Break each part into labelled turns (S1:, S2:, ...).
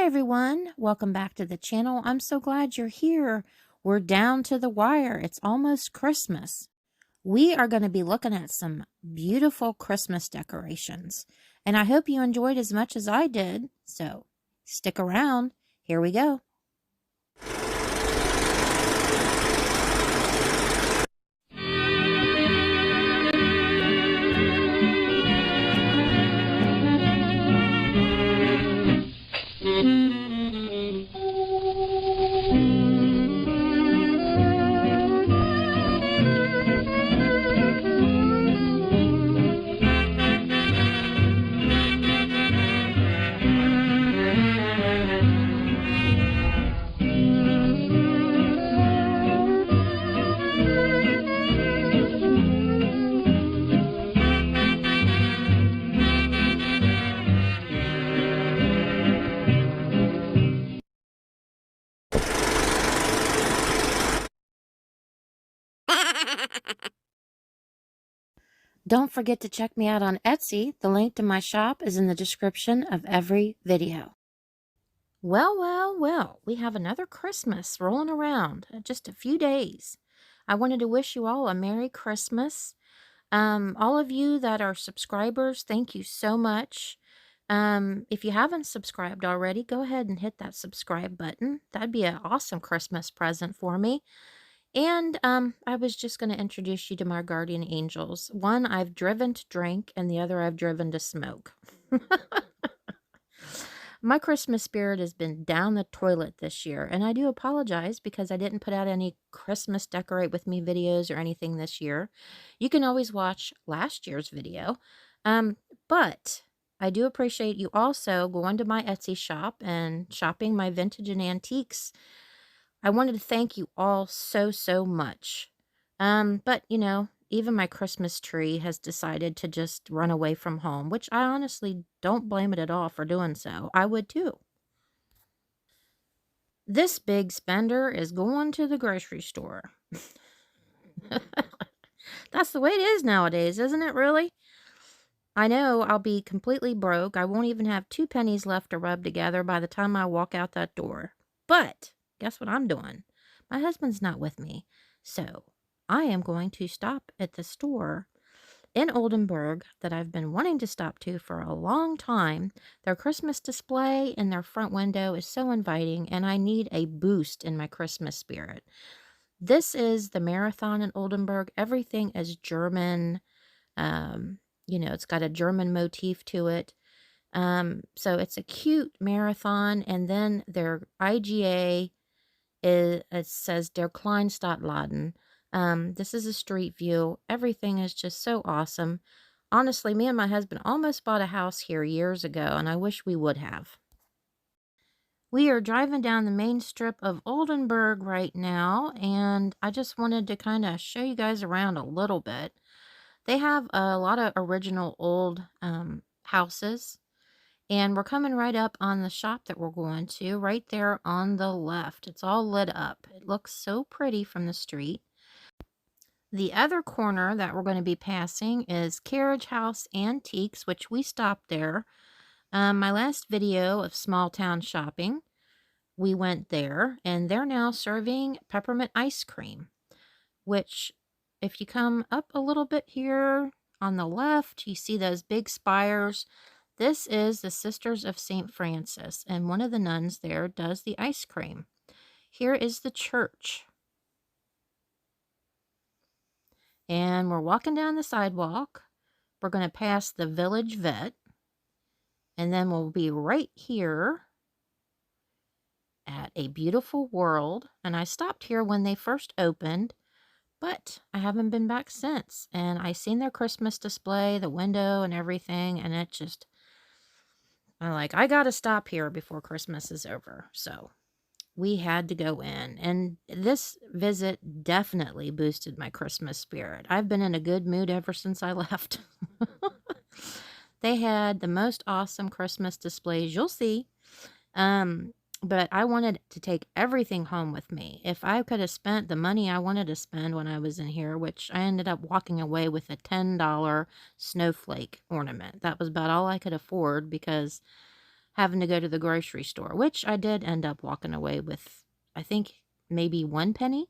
S1: everyone, welcome back to the channel. I'm so glad you're here. We're down to the wire. It's almost Christmas. We are going to be looking at some beautiful Christmas decorations, and I hope you enjoyed as much as I did. So stick around. Here we go. Don't forget to check me out on Etsy. The link to my shop is in the description of every video. Well, we have another Christmas rolling around in just a few days. I wanted to wish you all a Merry Christmas. All of you that are subscribers, thank you so much. If you haven't subscribed already, go ahead and hit that subscribe button. That'd be an awesome Christmas present for me. And I was just going to introduce you to my guardian angels. One I've driven to drink, and the other I've driven to smoke. My Christmas spirit has been down the toilet this year, and I do apologize because I didn't put out any Christmas decorate with me videos or anything this year. You can always watch last year's video. But I do appreciate you also going to my Etsy shop and shopping my vintage and antiques. I wanted to thank you all so much. But, you know, even my Christmas tree has decided to just run away from home, which I honestly don't blame it at all for doing so. I would too. This big spender is going to the grocery store. That's the way it is nowadays, isn't it, really? I know I'll be completely broke. I won't even have 2 pennies left to rub together by the time I walk out that door. But guess what I'm doing? My husband's not with me, so I am going to stop at the store in Oldenburg that I've been wanting to stop to for a long time. Their Christmas display in their front window is so inviting, and I need a boost in my Christmas spirit. This is the marathon in Oldenburg. Everything is German. You know, it's got a German motif to it. So it's a cute marathon, and then their IGA it says Der Kleinstadtladen. This is a street view. Everything is just so awesome. Honestly, me and my husband almost bought a house here years ago, and I wish we would have. We are driving down the main strip of Oldenburg right now, and I just wanted to kind of show you guys around a little bit. They have a lot of original old houses. And we're coming right up on the shop that we're going to, right there on the left. It's all lit up. It looks so pretty from the street. The other corner that we're going to be passing is Carriage House Antiques, which we stopped there. My last video of small town shopping, we went there, and they're now serving peppermint ice cream, which if you come up a little bit here on the left, you see those big spires. This is the Sisters of St. Francis, and one of the nuns there does the ice cream. Here is the church. And we're walking down the sidewalk. We're going to pass the village vet, and then we'll be right here at A Beautiful World. And I stopped here when they first opened, but I haven't been back since. And I seen their Christmas display, the window and everything, and it just... I'm like, I gotta stop here before Christmas is over. So we had to go in. And this visit definitely boosted my Christmas spirit. I've been in a good mood ever since I left. They had the most awesome Christmas displays you'll see. But I wanted to take everything home with me. If I could have spent the money I wanted to spend when I was in here, which I ended up walking away with a $10 snowflake ornament. That was about all I could afford because having to go to the grocery store, which I did end up walking away with, I think, maybe 1 penny.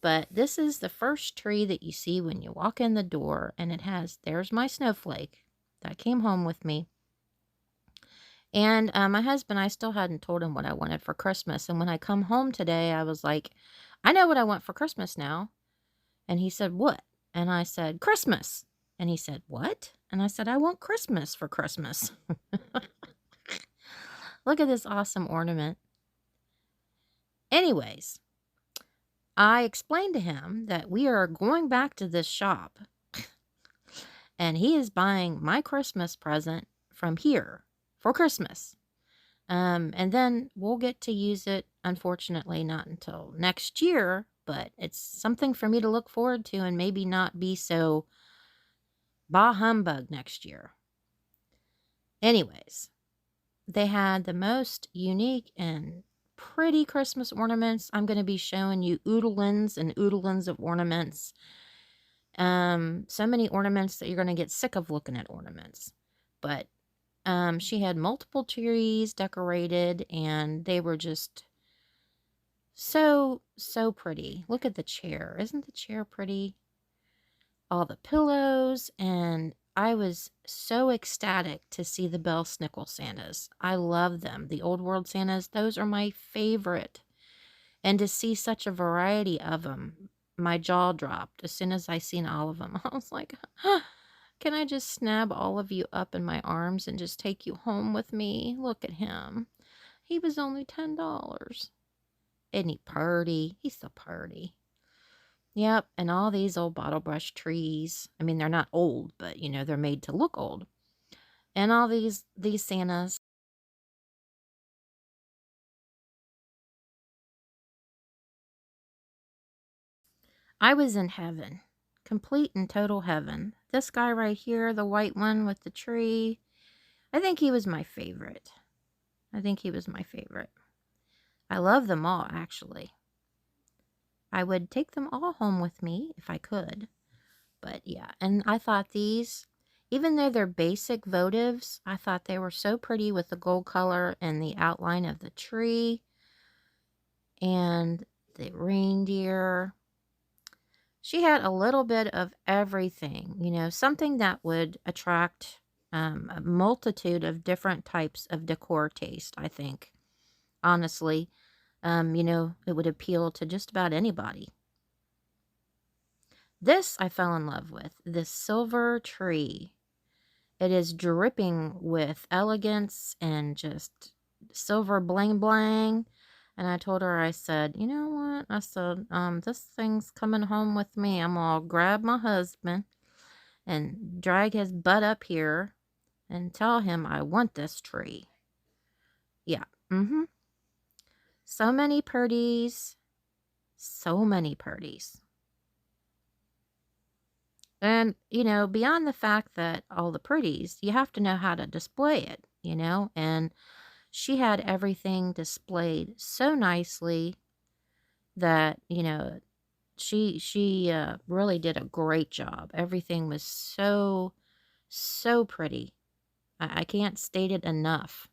S1: But this is the first tree that you see when you walk in the door, and it has, there's my snowflake that came home with me. And my husband, I still hadn't told him what I wanted for Christmas. And when I come home today, I was like, I know what I want for Christmas now. And he said, what? And I said, Christmas. And he said, what? And I said, I want Christmas for Christmas. Look at this awesome ornament. Anyways, I explained to him that we are going back to this shop. And he is buying my Christmas present from here for Christmas. And then we'll get to use it, unfortunately, not until next year, but it's something for me to look forward to and maybe not be so bah humbug next year. Anyways, they had the most unique and pretty Christmas ornaments. I'm going to be showing you oodlins and oodlins of ornaments. So many ornaments that you're going to get sick of looking at ornaments. But she had multiple trees decorated, and they were just so pretty. Look at the chair. Isn't the chair pretty? All the pillows, and I was so ecstatic to see the Bell Snickle Santas. I love them. The Old World Santas, those are my favorite. And to see such a variety of them, my jaw dropped as soon as I seen all of them. I was like, huh, can I just snap all of you up in my arms and just take you home with me? Look at him. He was only $10. Isn't he purty? He's so purty. Yep, and all these old bottle brush trees. I mean, they're not old, but, you know, they're made to look old. And all these Santas. I was in heaven. Complete and total heaven. This guy right here, the white one with the tree, I think he was my favorite. I think he was my favorite. I love them all, actually. I would take them all home with me if I could. But yeah, and I thought these, even though they're basic votives, I thought they were so pretty with the gold color and the outline of the tree and the reindeer. She had a little bit of everything, you know, something that would attract a multitude of different types of decor taste, I think. Honestly, you know, it would appeal to just about anybody. This I fell in love with, this silver tree. It is dripping with elegance and just silver bling bling. And I told her, I said, you know what? I said, this thing's coming home with me. I'm gonna grab my husband and drag his butt up here and tell him I want this tree. Yeah. So many purdies. So many purdies. And, you know, beyond the fact that all the pretties, you have to know how to display it, you know? And she had everything displayed so nicely that, you know, she really did a great job. Everything was so pretty. I can't state it enough.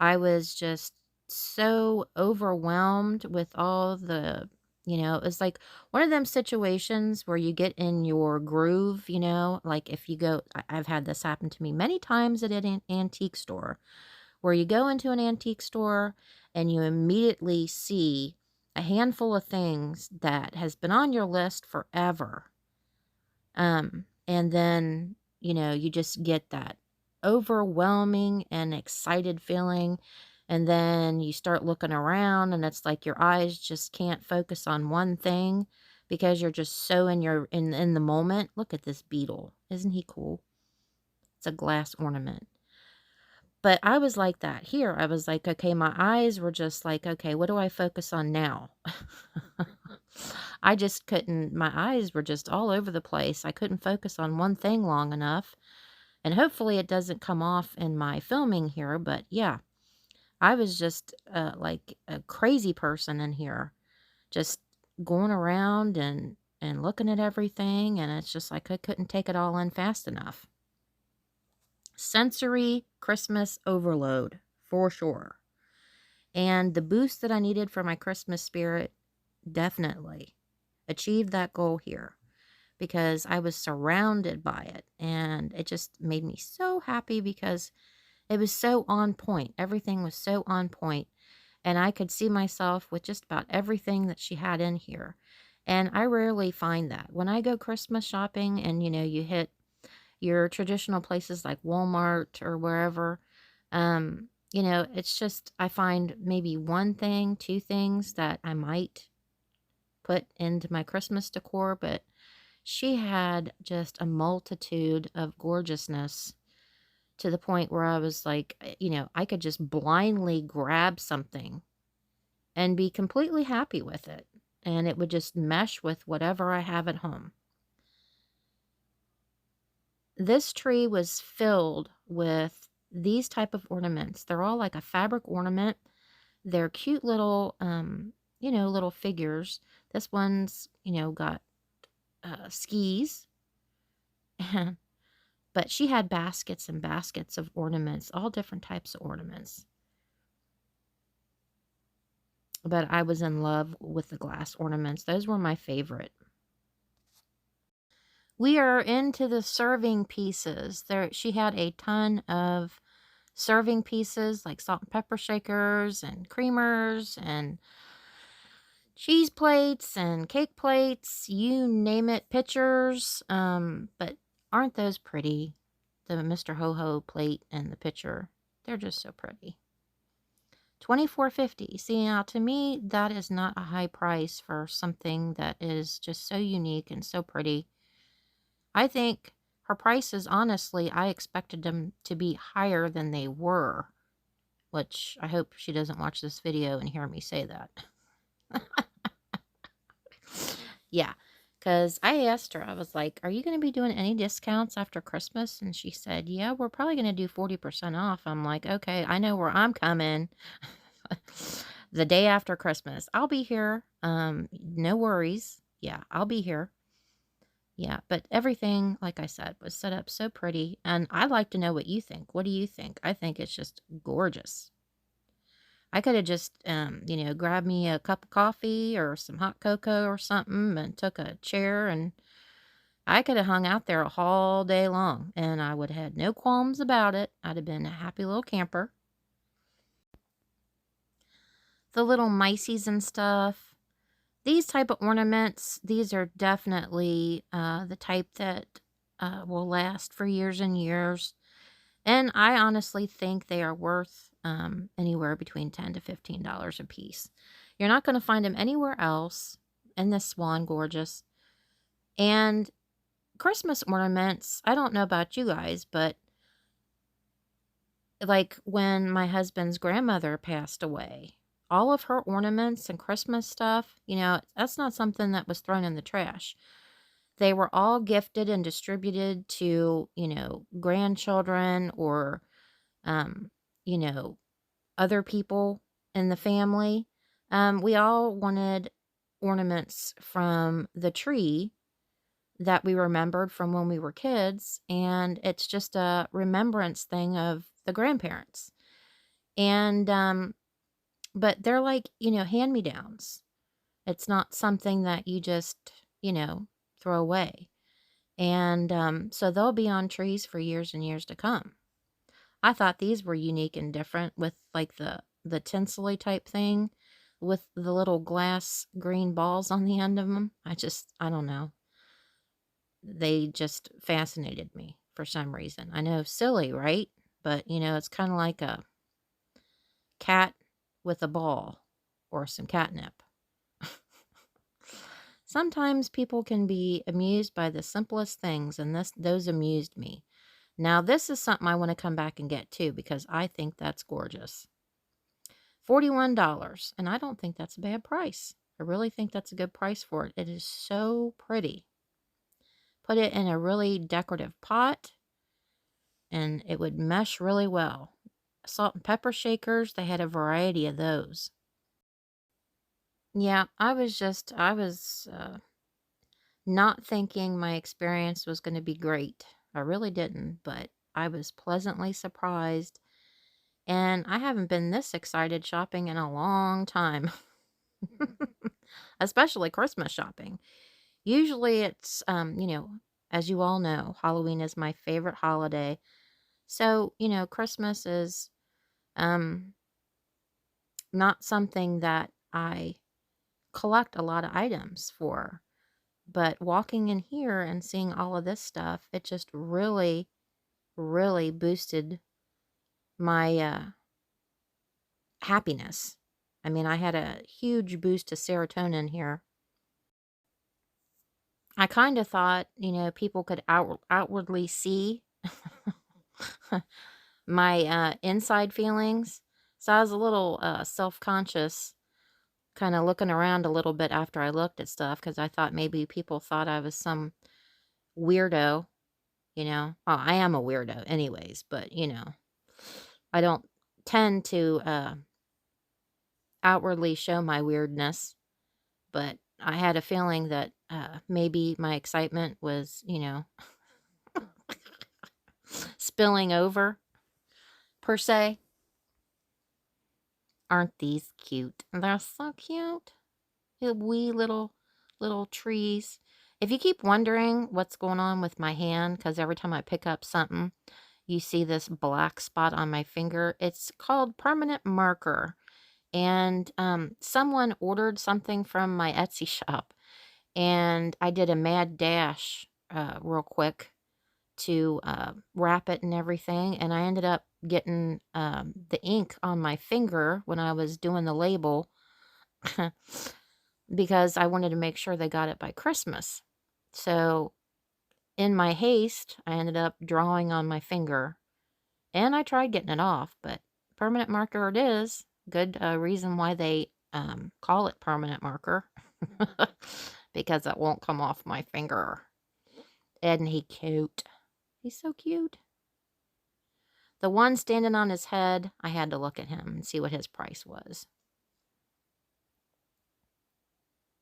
S1: I was just so overwhelmed with all the, you know, it was like one of them situations where you get in your groove, you know, like if you go, I've had this happen to me many times at an antique store, where you go into an antique store and you immediately see a handful of things that has been on your list forever. And then, you know, you just get that overwhelming and excited feeling. And then you start looking around and it's like your eyes just can't focus on one thing because you're just so in the moment. Look at this beetle. Isn't he cool? It's a glass ornament. But I was like that here. I was like, okay, my eyes were just like, okay, what do I focus on now? I just couldn't, my eyes were just all over the place. I couldn't focus on one thing long enough. And hopefully it doesn't come off in my filming here. But yeah, I was just like a crazy person in here. Just going around and looking at everything. And it's just like I couldn't take it all in fast enough. Sensory Christmas overload, for sure. And the boost that I needed for my Christmas spirit definitely achieved that goal here because I was surrounded by it. And it just made me so happy because it was so on point. Everything was so on point. And I could see myself with just about everything that she had in here. And I rarely find that. When I go Christmas shopping and, you hit your traditional places like Walmart or wherever, it's just, I find maybe one thing, two things that I might put into my Christmas decor, but she had just a multitude of gorgeousness to the point where I was like, I could just blindly grab something and be completely happy with it. And it would just mesh with whatever I have at home. This tree was filled with these type of ornaments. They're all like a fabric ornament. They're cute little, little figures. This one's, got skis. But she had baskets and baskets of ornaments, all different types of ornaments. But I was in love with the glass ornaments. Those were my favorite. We are into the serving pieces. She had a ton of serving pieces like salt and pepper shakers and creamers and cheese plates and cake plates, you name it, pitchers. But aren't those pretty? The Mr. Ho-Ho plate and the pitcher. They're just so pretty. $24.50. See, now to me, that is not a high price for something that is just so unique and so pretty. I think her prices, honestly, I expected them to be higher than they were, which I hope she doesn't watch this video and hear me say that. Yeah, because I asked her, I was like, are you going to be doing any discounts after Christmas? And she said, yeah, we're probably going to do 40% off. I'm like, okay, I know where I'm coming. The day after Christmas. I'll be here. No worries. Yeah, I'll be here. Yeah, but everything, like I said, was set up so pretty. And I'd like to know what you think. What do you think? I think it's just gorgeous. I could have just, grabbed me a cup of coffee or some hot cocoa or something and took a chair and I could have hung out there all day long and I would have had no qualms about it. I'd have been a happy little camper. The little mices and stuff. These type of ornaments, these are definitely the type that will last for years and years. And I honestly think they are worth anywhere between $10 to $15 a piece. You're not going to find them anywhere else in this Swan Gorgeous. And Christmas ornaments, I don't know about you guys, but like when my husband's grandmother passed away, all of her ornaments and Christmas stuff, that's not something that was thrown in the trash. They were all gifted and distributed to, grandchildren or, um, you know, other people in the family. We all wanted ornaments from the tree that we remembered from when we were kids, and it's just a remembrance thing of the grandparents. And but they're like, hand-me-downs. It's not something that you just, throw away. And so they'll be on trees for years and years to come. I thought these were unique and different with like the tinsely type thing with the little glass green balls on the end of them. I don't know. They just fascinated me for some reason. I know, silly, right? But, it's kind of like a cat with a ball or some catnip. Sometimes people can be amused by the simplest things, and those amused me. Now, this is something I want to come back and get too because I think that's gorgeous. $41, and I don't think that's a bad price. I really think that's a good price for it. It is so pretty. Put it in a really decorative pot, and it would mesh really well. Salt and pepper shakers, they had a variety of those. Yeah, I was not thinking my experience was going to be great. I really didn't, but I was pleasantly surprised, and I haven't been this excited shopping in a long time, especially Christmas shopping. Usually it's, as you all know, Halloween is my favorite holiday. So, Christmas is um, not something that I collect a lot of items for. But walking in here and seeing all of this stuff, it just really, really boosted my happiness. I mean, I had a huge boost to serotonin here. I kind of thought, people could outwardly see my inside feelings. So I was a little self conscious, kind of looking around a little bit after I looked at stuff because I thought maybe people thought I was some weirdo, Well, I am a weirdo, anyways, but, I don't tend to outwardly show my weirdness, but I had a feeling that maybe my excitement was, spilling over, per se. Aren't these cute? They're so cute. The wee little trees. If you keep wondering what's going on with my hand, because every time I pick up something, you see this black spot on my finger, it's called permanent marker. And someone ordered something from my Etsy shop, and I did a mad dash real quick to wrap it and everything, and I ended up getting the ink on my finger when I was doing the label because I wanted to make sure they got it by Christmas. So in my haste, I ended up drawing on my finger, and I tried getting it off, but permanent marker it is. Good reason why they call it permanent marker because it won't come off my finger. Isn't he cute? He's so cute. The one standing on his head, I had to look at him and see what his price was.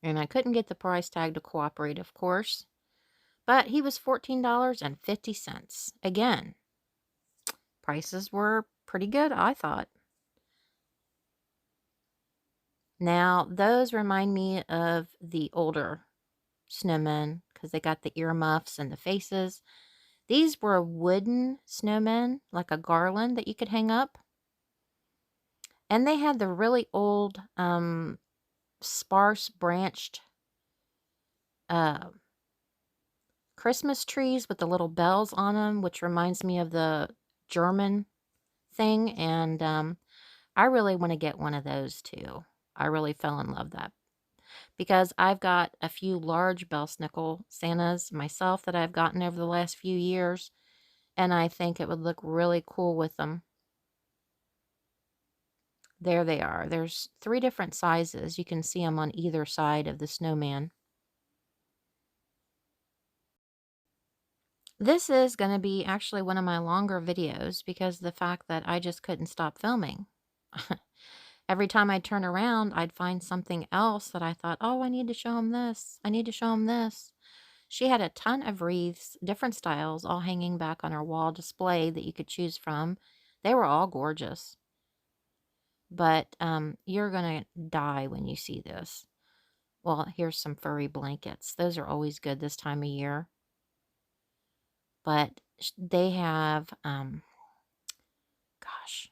S1: And I couldn't get the price tag to cooperate, of course. But he was $14.50. Again, prices were pretty good, I thought. Now, those remind me of the older snowmen because they got the earmuffs and the faces. These were wooden snowmen, like a garland that you could hang up. And they had the really old, sparse branched uh, Christmas trees with the little bells on them, which reminds me of the German thing. And I really want to get one of those too. I really fell in love that because I've got a few large bell-snickle Santas myself that I've gotten over the last few years, and I think it would look really cool with them. There they are. There's 3 different sizes. You can see them on either side of the snowman. This is going to be actually one of my longer videos because of the fact that I just couldn't stop filming. Every time I'd turn around, I'd find something else that I thought, oh, I need to show him this. I need to show him this. She had a ton of wreaths, different styles, all hanging back on her wall display that you could choose from. They were all gorgeous. But you're going to die when you see this. Well, here's some furry blankets. Those are always good this time of year. But they have, gosh,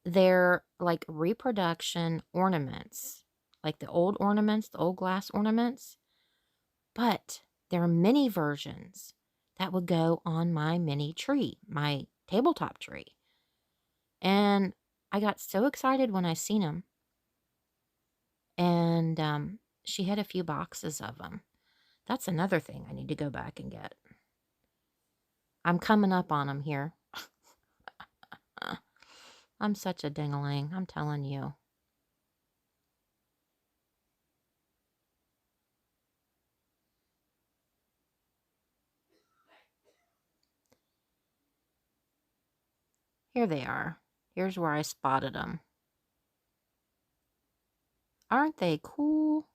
S1: they're like reproduction ornaments, like the old ornaments, the old glass ornaments. But there are mini versions that would go on my mini tree, my tabletop tree. And I got so excited when I seen them. And she had a few boxes of them. That's another thing I need to go back and get. I'm coming up on them here. I'm such a ding-a-ling, I'm telling you. Here they are. Here's where I spotted them. Aren't they cool?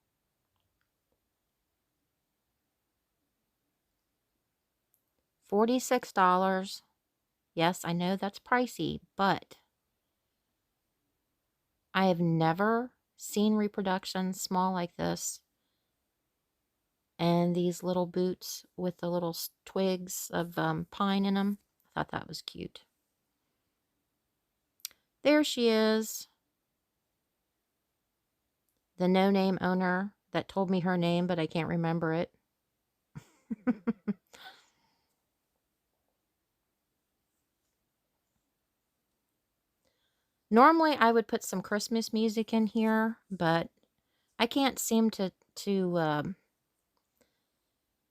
S1: $46. Yes, I know that's pricey, but I have never seen reproductions small like this. And these little boots with the little twigs of pine in them. I thought that was cute. There she is. The no-name owner that told me her name, but I can't remember it. Normally, I would put some Christmas music in here, but I can't seem to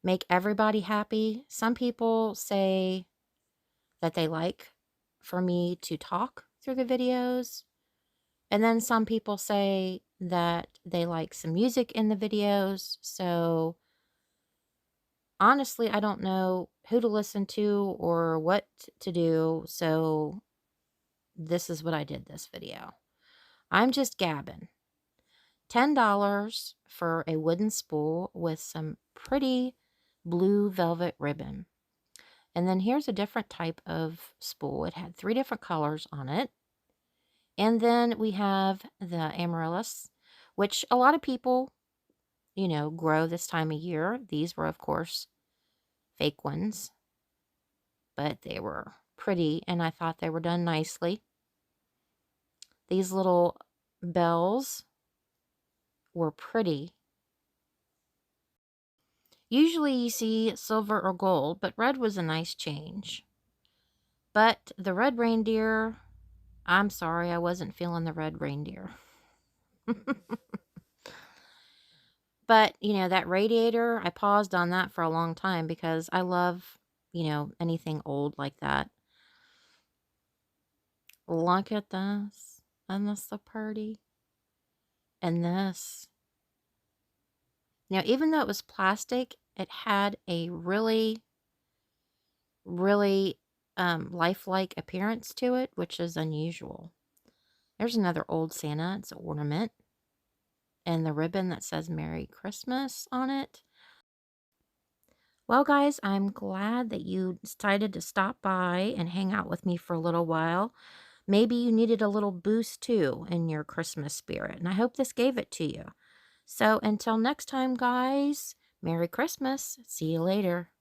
S1: make everybody happy. Some people say that they like for me to talk through the videos. And then some people say that they like some music in the videos. So honestly, I don't know who to listen to or what to do. So this is what I did this video. I'm just gabbing. $10 for a wooden spool with some pretty blue velvet ribbon. And then here's a different type of spool. It had 3 different colors on it. And then we have the amaryllis, which a lot of people, grow this time of year. These were, of course, fake ones, but they were pretty, and I thought they were done nicely. These little bells were pretty. Usually you see silver or gold, but red was a nice change. But the red reindeer, I'm sorry, I wasn't feeling the red reindeer. But, that radiator, I paused on that for a long time because I love, anything old like that. Look at this. Isn't this so pretty? And this. Now, even though it was plastic, it had a really, really lifelike appearance to it, which is unusual. There's another old Santa. It's an ornament. And the ribbon that says Merry Christmas on it. Well, guys, I'm glad that you decided to stop by and hang out with me for a little while. Maybe you needed a little boost too in your Christmas spirit, and I hope this gave it to you. So until next time, guys, Merry Christmas. See you later.